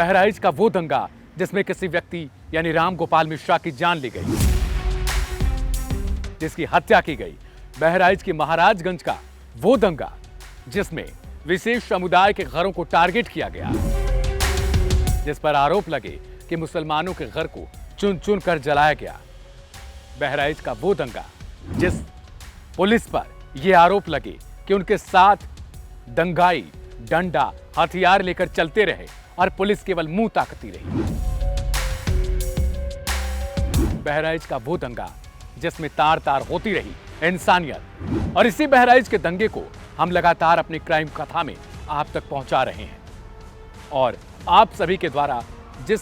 बहराइच का वो दंगा जिसमें किसी व्यक्ति यानी राम गोपाल मिश्रा की जान ली गई, जिसकी हत्या की गई। बहराइच की महाराजगंज का वो दंगा जिसमें विशेष समुदाय के घरों को टारगेट किया गया, जिस पर आरोप लगे कि मुसलमानों के घर को चुन चुन कर जलाया गया। बहराइच का वो दंगा जिस पुलिस पर यह आरोप लगे कि उनके साथ दंगाई डंडा हथियार लेकर चलते रहे और पुलिस केवल मुंह ताकती रही। बहराइच का वो दंगा जिसमें तार तार होती रही इंसानियत। और इसी बहराइच के दंगे को हम लगातार अपनी क्राइम कथा में आप तक पहुंचा रहे हैं। और आप सभी के द्वारा जिस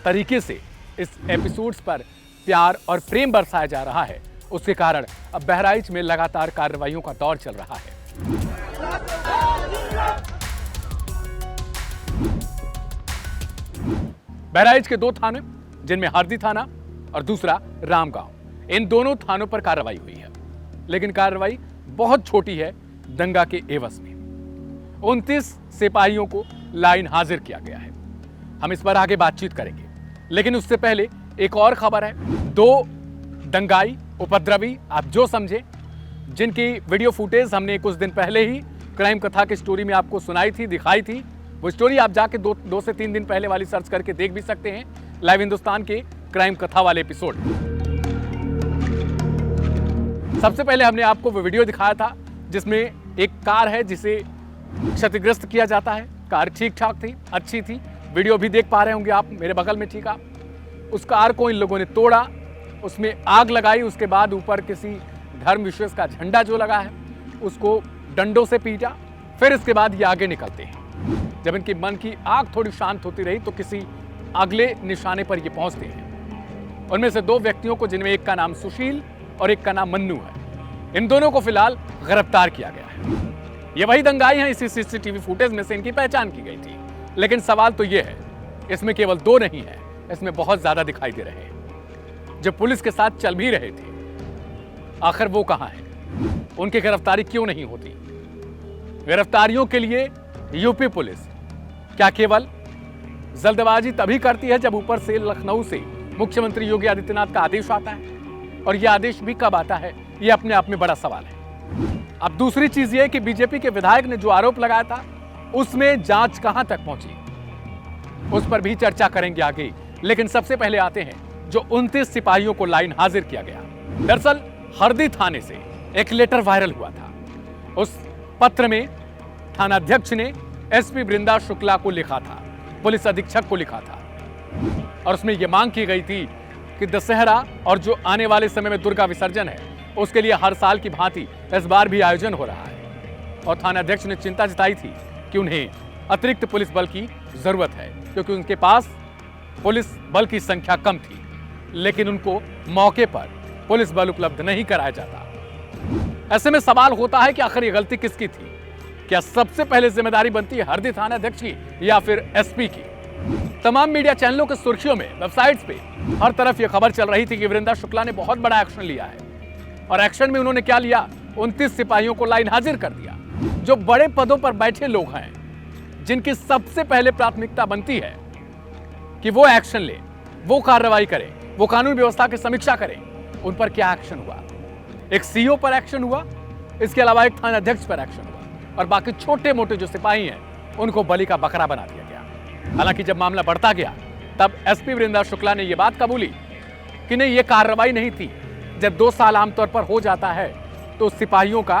तरीके से इस एपिसोड्स पर प्यार और प्रेम बरसाया जा रहा है, उसके कारण अब बहराइच में लगातार कार्रवाइयों का दौर चल रहा है। बहराइच के दो थाने, जिनमें हरदी थाना और दूसरा रामगांव, इन दोनों थानों पर कार्रवाई हुई है, लेकिन कार्रवाई बहुत छोटी है। दंगा के एवज में 29 सिपाहियों को लाइन हाजिर किया गया है। हम इस पर आगे बातचीत करेंगे, लेकिन उससे पहले एक और खबर है। 2 दंगाई उपद्रवी, आप जो समझे, जिनकी वीडियो फुटेज हमने कुछ दिन पहले ही क्राइम कथा की स्टोरी में आपको सुनाई थी, दिखाई थी। वो स्टोरी आप जाके 2 से 3 दिन पहले वाली सर्च करके देख भी सकते हैं, लाइव हिंदुस्तान के क्राइम कथा वाले एपिसोड। सबसे पहले हमने आपको वो वीडियो दिखाया था जिसमें एक कार है जिसे क्षतिग्रस्त किया जाता है। कार ठीक ठाक थी, अच्छी थी, वीडियो भी देख पा रहे होंगे आप मेरे बगल में, ठीक है। उस कार को इन लोगों ने तोड़ा, उसमें आग लगाई, उसके बाद ऊपर किसी धर्म विशेष का झंडा जो लगा है उसको डंडों से पीटा। फिर इसके बाद ये आगे निकलते हैं। जब इनकी मन की आग थोड़ी शांत होती रही तो किसी अगले निशाने पर ये पहुंचते हैं। उनमें से 2 व्यक्तियों को, जिनमें एक का नाम सुशील और एक का नाम मन्नू है, इन दोनों को फिलहाल गिरफ्तार किया गया है। ये वही दंगाई हैं, इसी सीसीटीवी फुटेज में से इनकी पहचान की गई थी। लेकिन सवाल तो ये है, इसमें केवल 2 नहीं है, इसमें बहुत ज्यादा दिखाई दे रहे हैं। जो पुलिस के साथ चल भी रहे थे, आखिर वो कहां हैं? उनकी गिरफ्तारी क्यों नहीं होती? गिरफ्तारियों के लिए यूपी पुलिस क्या केवल जल्दबाजी तभी करती है जब ऊपर से लखनऊ से मुख्यमंत्री योगी आदित्यनाथ का आदेश आता है? और यह आदेश भी कब आता है, यह अपने आप में बड़ा सवाल है। अब दूसरी चीज यह कि बीजेपी के विधायक ने जो आरोप लगाया था उसमें जांच कहां तक पहुंची, उस पर भी चर्चा करेंगे आगे। लेकिन सबसे पहले आते हैं जो 29 सिपाहियों को लाइन हाजिर किया गया। दरअसल हरदी थाने से एक लेटर वायरल हुआ था। उस पत्र में थानाध्यक्ष ने एसपी वृंदा शुक्ला को लिखा था, पुलिस अधीक्षक को लिखा था, और उसमें यह मांग की गई थी कि दशहरा और जो आने वाले समय में दुर्गा विसर्जन है उसके लिए हर साल की भांति इस बार भी आयोजन हो रहा है। और थानाध्यक्ष ने चिंता जताई थी कि उन्हें अतिरिक्त पुलिस बल की जरूरत है, क्योंकि उनके पास पुलिस बल की संख्या कम थी, लेकिन उनको मौके पर पुलिस बल उपलब्ध नहीं कराया जाता। ऐसे में सवाल होता है कि आखिर ये गलती किसकी थी? क्या सबसे पहले जिम्मेदारी बनती है हरदी थानाध्यक्ष की या फिर एसपी की? तमाम मीडिया चैनलों के सुर्खियों में, वेबसाइट्स पे हर तरफ यह खबर चल रही थी कि वृंदा शुक्ला ने बहुत बड़ा एक्शन लिया है। और एक्शन में उन्होंने क्या लिया? 29 सिपाहियों को लाइन हाजिर कर दिया। जो बड़े पदों पर बैठे लोग हैं, जिनकी सबसे पहले प्राथमिकता बनती है कि वो एक्शन ले, वो कार्रवाई करें, वो कानून व्यवस्था की समीक्षा करें, उन पर क्या एक्शन हुआ? एक सीईओ पर एक्शन हुआ, इसके अलावा एक थानाध्यक्ष पर एक्शन हुआ, और बाकी छोटे मोटे जो सिपाही हैं उनको बलि का बकरा बना दिया गया। हालांकि जब मामला बढ़ता गया तब एसपी वृंदा शुक्ला ने यह बात कबूली कि नहीं, ये कार्रवाई नहीं थी। जब 2 साल आमतौर पर हो जाता है तो सिपाहियों का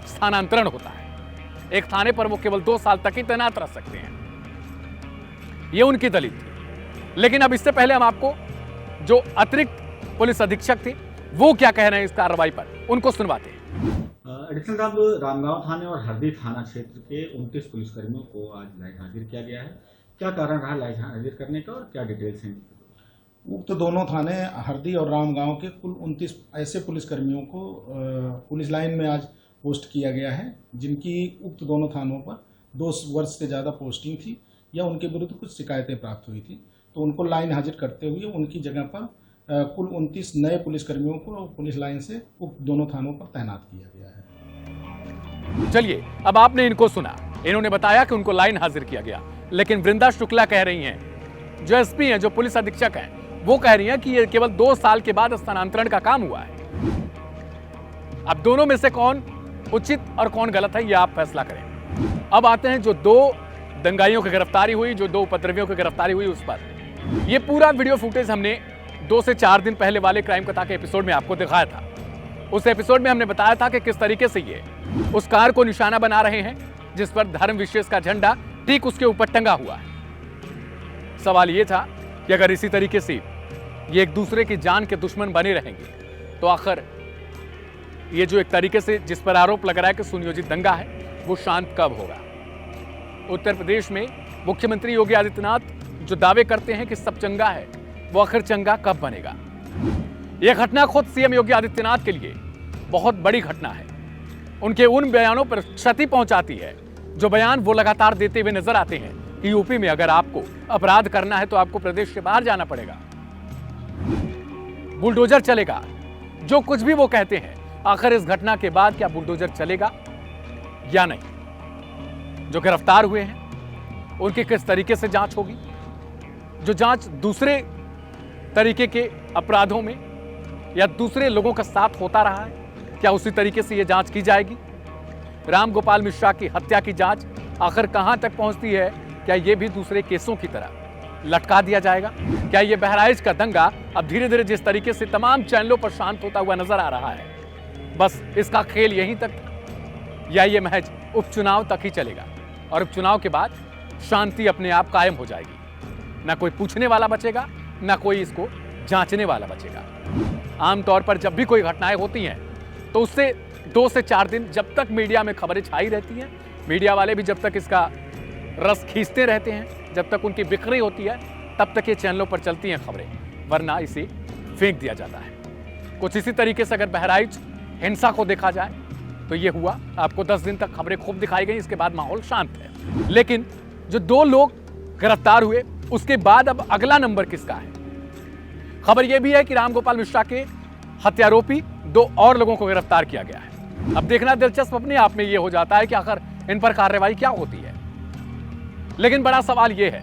स्थानांतरण होता है। एक थाने पर वो केवल 2 साल तक ही तैनात रह सकते हैं, ये उनकी दलील थी। लेकिन अब इससे पहले हम आपको जो अतिरिक्त पुलिस अधीक्षक थे वो क्या कह रहे हैं इस कार्रवाई पर, उनको सुनवाते हैं। एडिशनल साहब, रामगांव थाने और हरदी थाना क्षेत्र के 29 पुलिसकर्मियों को आज लाइन हाजिर किया गया है। क्या कारण रहा लाइन हाजिर करने का और क्या डिटेल्स हैं? उक्त दोनों थाने हरदी और रामगांव के कुल 29 ऐसे पुलिसकर्मियों को पुलिस लाइन में आज पोस्ट किया गया है, जिनकी उक्त दोनों थानों पर 2 वर्ष से ज़्यादा पोस्टिंग थी या उनके विरुद्ध कुछ शिकायतें प्राप्त हुई थी। तो उनको लाइन हाजिर करते हुए उनकी जगह पर कुल 29 नए पुलिसकर्मियों को पुलिस लाइन से उक्त दोनों थानों पर तैनात किया गया है। चलिए, अब आपने इनको सुना, इन्होंने बताया कि उनको लाइन हाजिर किया गया, लेकिन वृंदा शुक्ला कह रही हैं, जो एसपी हैं, जो पुलिस अधीक्षक हैं, वो कह रही हैं कि ये केवल 2 साल के बाद स्थानांतरण का काम हुआ है। अब दोनों में से कौन उचित और कौन गलत है, ये आप फैसला करें। अब आते हैं जो 2 दंगाइयों की गिरफ्तारी हुई, जो 2 उपद्रवियों की गिरफ्तारी हुई उस पर। ये पूरा वीडियो फुटेज हमने 2 से 4 दिन पहले वाले क्राइम कथा के एपिसोड में आपको दिखाया था। उस एपिसोड में हमने बताया था कि किस तरीके से ये उस कार को निशाना बना रहे हैं जिस पर धर्म विशेष का झंडा ठीक उसके ऊपर टंगा हुआ है। सवाल ये था कि अगर इसी तरीके से ये एक दूसरे की जान के दुश्मन बने रहेंगे तो आखिर ये जो एक तरीके से जिस पर आरोप लग रहा है कि सुनियोजित दंगा है, वो शांत कब होगा। उत्तर प्रदेश में मुख्यमंत्री योगी आदित्यनाथ जो दावे करते हैं कि सब चंगा है, वो आखिर चंगा कब बनेगा। यह घटना खुद सीएम योगी आदित्यनाथ के लिए बहुत बड़ी घटना है। उनके उन बयानों पर क्षति पहुंचाती है जो बयान वो लगातार देते हुए नजर आते हैं कि यूपी में अगर आपको अपराध करना है तो आपको प्रदेश से बाहर जाना पड़ेगा, बुलडोजर चलेगा। जो कुछ भी वो कहते हैं, आखिर इस घटना के बाद क्या बुलडोजर चलेगा या नहीं। जो गिरफ्तार हुए हैं उनकी किस तरीके से जांच होगी, जो जांच दूसरे तरीके के अपराधों में या दूसरे लोगों का साथ होता रहा है, क्या उसी तरीके से यह जांच की जाएगी। राम गोपाल मिश्रा की हत्या की जांच आखिर कहां तक पहुंचती है, क्या यह भी दूसरे केसों की तरह लटका दिया जाएगा। क्या यह बहराइच का दंगा अब धीरे धीरे जिस तरीके से तमाम चैनलों पर शांत होता हुआ नजर आ रहा है, बस इसका खेल यहीं तक था, या ये महज उपचुनाव तक ही चलेगा और उपचुनाव के बाद शांति अपने आप कायम हो जाएगी। ना कोई पूछने वाला बचेगा, ना कोई इसको जांचने वाला बचेगा। आमतौर पर जब भी कोई घटनाएं होती हैं तो उससे 2 से 4 दिन जब तक मीडिया में खबरें छाई रहती हैं, मीडिया वाले भी जब तक इसका रस खींचते रहते हैं, जब तक उनकी बिक्री होती है, तब तक ये चैनलों पर चलती हैं खबरें, वरना इसे फेंक दिया जाता है। कुछ इसी तरीके से अगर बहराइच हिंसा को देखा जाए तो ये हुआ। आपको 10 दिन तक खबरें खूब दिखाई गई, इसके बाद माहौल शांत है। लेकिन जो 2 लोग गिरफ्तार हुए, उसके बाद अब अगला नंबर किसका है। खबर यह भी है कि रामगोपाल मिश्रा के हत्यारोपी 2 और लोगों को गिरफ्तार किया गया है। अब देखना दिलचस्प अपने आप में यह हो जाता है कि आखिर इन पर कार्रवाई क्या होती है। लेकिन बड़ा सवाल यह है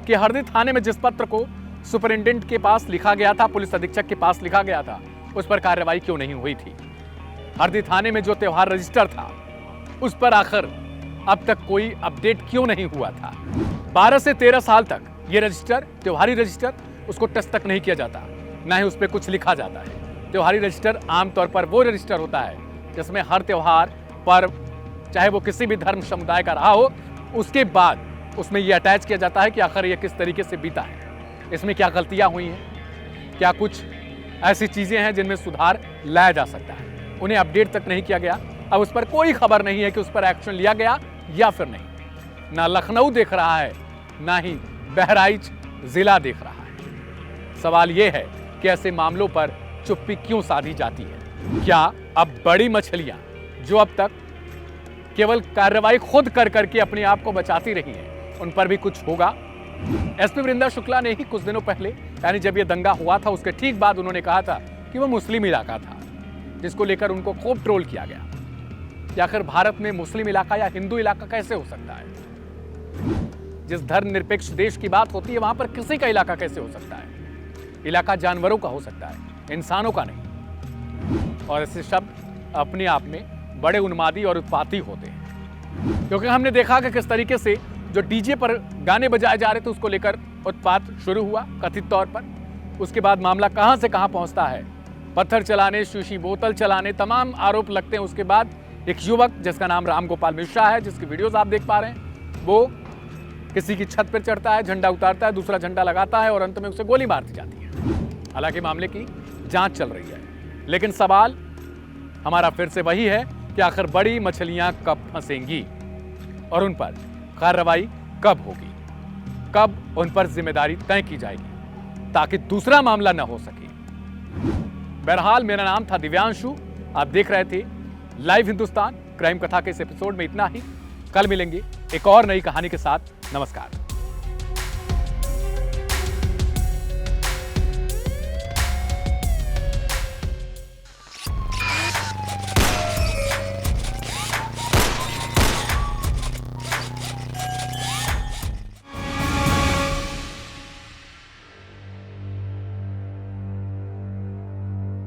कि हरदी थाने में जिस पत्र को सुपरिटेंडेंट के पास लिखा गया था, पुलिस अधीक्षक के पास लिखा गया था, उस पर कार्रवाई क्यों नहीं हुई थी। हरदी थाने में जो त्योहार रजिस्टर था, उस पर आखिर अब तक कोई अपडेट क्यों नहीं हुआ था। 12 से 13 साल तक ये रजिस्टर, त्योहारी रजिस्टर, उसको टच तक नहीं किया जाता, ना ही उस पर कुछ लिखा जाता है। त्योहारी रजिस्टर आमतौर पर वो रजिस्टर होता है जिसमें हर त्योहार, पर्व, चाहे वो किसी भी धर्म समुदाय का रहा हो, उसके बाद उसमें ये अटैच किया जाता है कि आखिर ये किस तरीके से बीता है, इसमें क्या गलतियां हुई हैं, क्या कुछ ऐसी चीजें हैं जिनमें सुधार लाया जा सकता है। उन्हें अपडेट तक नहीं किया गया। अब उस पर कोई खबर नहीं है कि उस पर एक्शन लिया गया या फिर नहीं। ना लखनऊ देख रहा है, ना ही बहराइच जिला देख रहा है। सवाल यह है कि ऐसे मामलों पर चुप्पी क्यों साधी जाती है। क्या अब बड़ी मछलियां जो अब तक केवल कार्रवाई खुद कर करके अपने आप को बचाती रही हैं, उन पर भी कुछ होगा। एसपी वृंदा शुक्ला ने ही कुछ दिनों पहले, यानी जब यह दंगा हुआ था उसके ठीक बाद, उन्होंने कहा था कि वह मुस्लिम इलाका था, जिसको लेकर उनको खूब ट्रोल किया गया कि आखिर भारत में मुस्लिम इलाका या हिंदू इलाका कैसे हो सकता है। जिस धर्मनिरपेक्ष देश की बात होती है वहां पर किसी का इलाका कैसे हो सकता है। इलाका जानवरों का हो सकता है, इंसानों का नहीं। और ऐसे शब्द अपने आप में बड़े उन्मादी और उत्पाती होते हैं, क्योंकि हमने देखा कि किस तरीके से जो डीजे पर गाने बजाए जा रहे थे उसको लेकर उत्पात शुरू हुआ कथित तौर पर। उसके बाद मामला कहां से कहां पहुंचता है, पत्थर चलाने, शीशी बोतल चलाने, तमाम आरोप लगते हैं। उसके बाद एक युवक जिसका नाम रामगोपाल मिश्रा है, जिसकी वीडियोस आप देख पा रहे हैं, वो किसी की छत पर चढ़ता है, झंडा उतारता है, दूसरा झंडा लगाता है और अंत में उसे गोली मार दी जाती है। हालांकि मामले की जांच चल रही है, लेकिन सवाल हमारा फिर से वही है कि आखिर बड़ी मछलियां कब फंसेंगी और उन पर कार्रवाई कब होगी, कब उन पर जिम्मेदारी तय की जाएगी ताकि दूसरा मामला न हो सके। बहरहाल मेरा नाम था दिव्यांशु, आप देख रहे थे लाइव हिंदुस्तान। क्राइम कथा के इस एपिसोड में इतना ही। कल मिलेंगे एक और नई कहानी के साथ। नमस्कार।